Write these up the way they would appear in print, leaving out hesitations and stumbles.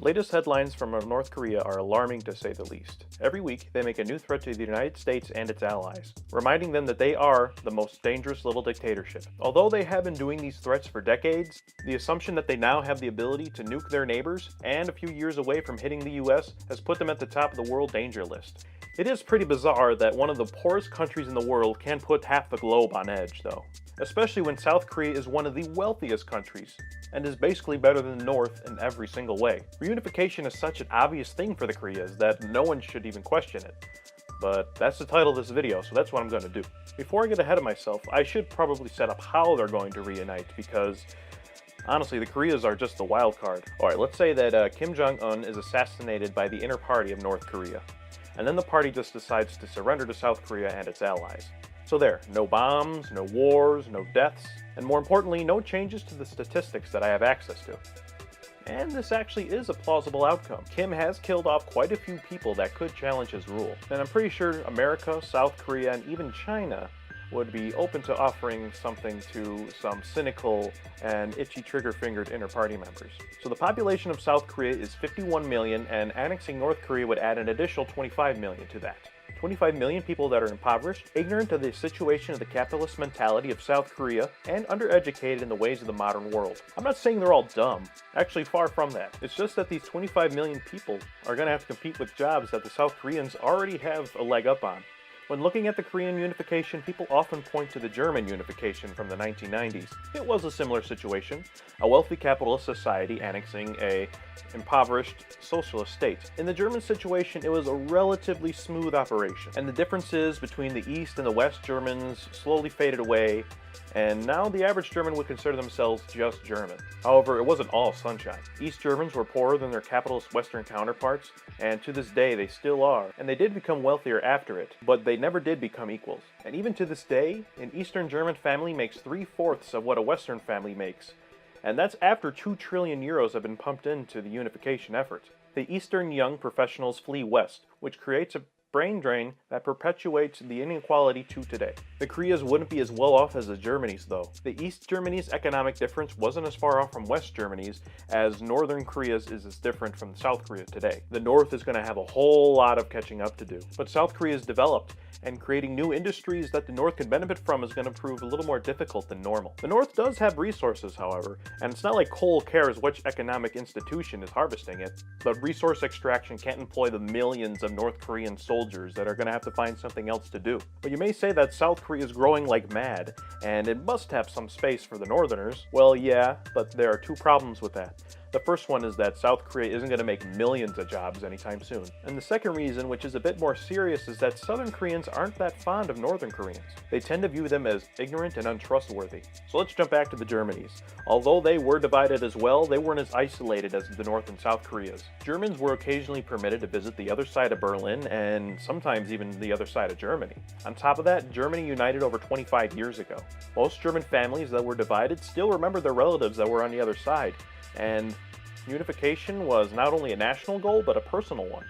latest headlines from North Korea are alarming to say the least. Every week, they make a new threat to the United States and its allies, reminding them that they are the most dangerous little dictatorship. Although they have been doing these threats for decades, the assumption that they now have the ability to nuke their neighbors and a few years away from hitting the US has put them at the top of the world danger list. It is pretty bizarre that one of the poorest countries in the world can put half the globe on edge, though. Especially when South Korea is one of the wealthiest countries, and is basically better than the North in every single way. Reunification is such an obvious thing for the Koreas that no one should even question it. But that's the title of this video, so that's what I'm going to do. Before I get ahead of myself, I should probably set up how they're going to reunite, because honestly, the Koreas are just the wild card. Alright, let's say that Kim Jong-un is assassinated by the inner party of North Korea, and then the party just decides to surrender to South Korea and its allies. So there, no bombs, no wars, no deaths, and more importantly, no changes to the statistics that I have access to. And this actually is a plausible outcome. Kim has killed off quite a few people that could challenge his rule, and I'm pretty sure America, South Korea, and even China would be open to offering something to some cynical and itchy trigger-fingered inner party members. So the population of South Korea is 51 million, and annexing North Korea would add an additional 25 million to that. 25 million people that are impoverished, ignorant of the situation of the capitalist mentality of South Korea, and undereducated in the ways of the modern world. I'm not saying they're all dumb. Actually, far from that. It's just that these 25 million people are going to have to compete with jobs that the South Koreans already have a leg up on. When looking at the Korean unification, people often point to the German unification from the 1990s. It was a similar situation, a wealthy capitalist society annexing a impoverished socialist state. In the German situation, it was a relatively smooth operation, and the differences between the East and the West Germans slowly faded away, and now the average German would consider themselves just German. However, it wasn't all sunshine. East Germans were poorer than their capitalist Western counterparts, and to this day they still are, and they did become wealthier after it, but they never did become equals. And even to this day, an Eastern German family makes 3/4 of what a Western family makes, and that's after 2 trillion euros have been pumped into the unification effort. The Eastern young professionals flee west, which creates a brain drain that perpetuates the inequality to today. The Koreas wouldn't be as well off as the Germanys, though. The East Germany's economic difference wasn't as far off from West Germany's as Northern Korea's is as different from South Korea today. The North is going to have a whole lot of catching up to do. But South Korea is developed, and creating new industries that the North can benefit from is going to prove a little more difficult than normal. The North does have resources, however, and it's not like coal cares which economic institution is harvesting it, but resource extraction can't employ the millions of North Korean soldiers that are going to have to find something else to do. But you may say that South Korea is growing like mad, and it must have some space for the Northerners. Well, yeah, but there are two problems with that. The first one is that South Korea isn't going to make millions of jobs anytime soon. And the second reason, which is a bit more serious, is that Southern Koreans aren't that fond of Northern Koreans. They tend to view them as ignorant and untrustworthy. So let's jump back to the Germanys. Although they were divided as well, they weren't as isolated as the North and South Koreas. Germans were occasionally permitted to visit the other side of Berlin, and sometimes even the other side of Germany. On top of that, Germany united over 25 years ago. Most German families that were divided still remember their relatives that were on the other side, and unification was not only a national goal, but a personal one.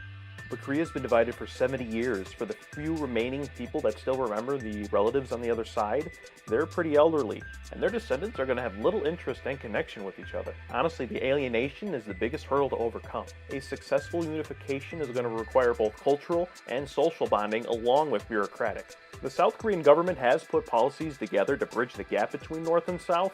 But Korea's been divided for 70 years. For the few remaining people that still remember the relatives on the other side, they're pretty elderly, and their descendants are going to have little interest and connection with each other. Honestly, the alienation is the biggest hurdle to overcome. A successful unification is going to require both cultural and social bonding along with bureaucratic. The South Korean government has put policies together to bridge the gap between North and South,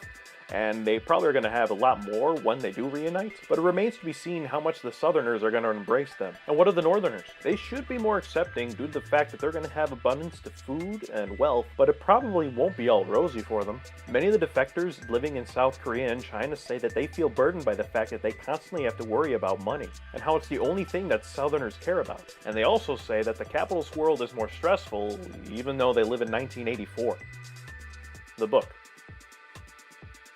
and they probably are going to have a lot more when they do reunite, but it remains to be seen how much the Southerners are going to embrace them. And what of the Northerners? They should be more accepting due to the fact that they're going to have abundance to food and wealth, but it probably won't be all rosy for them. Many of the defectors living in South Korea and China say that they feel burdened by the fact that they constantly have to worry about money, and how it's the only thing that Southerners care about. And they also say that the capitalist world is more stressful, even though they live in 1984. The book.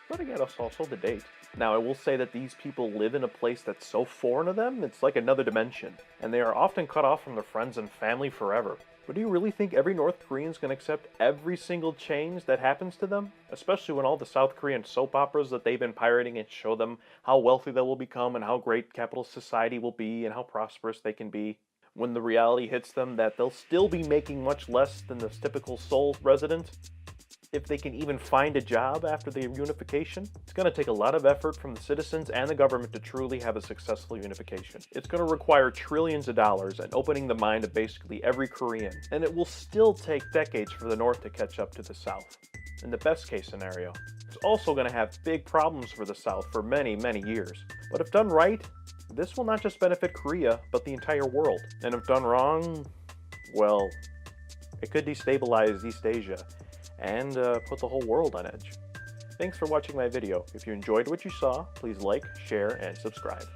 But again, it's also the date. Now, I will say that these people live in a place that's so foreign to them, it's like another dimension, and they are often cut off from their friends and family forever. But do you really think every North Korean's gonna accept every single change that happens to them? Especially when all the South Korean soap operas that they've been pirating and show them how wealthy they will become and how great capitalist society will be and how prosperous they can be. When the reality hits them that they'll still be making much less than this typical Seoul resident, if they can even find a job after the unification. It's going to take a lot of effort from the citizens and the government to truly have a successful unification. It's going to require trillions of dollars and opening the mind of basically every Korean, and it will still take decades for the North to catch up to the South. In the best case scenario, it's also going to have big problems for the South for many, many years. But if done right, this will not just benefit Korea, but the entire world. And if done wrong, well, it could destabilize East Asia and put the whole world on edge. Thanks for watching my video. If you enjoyed what you saw, please like, share, and subscribe.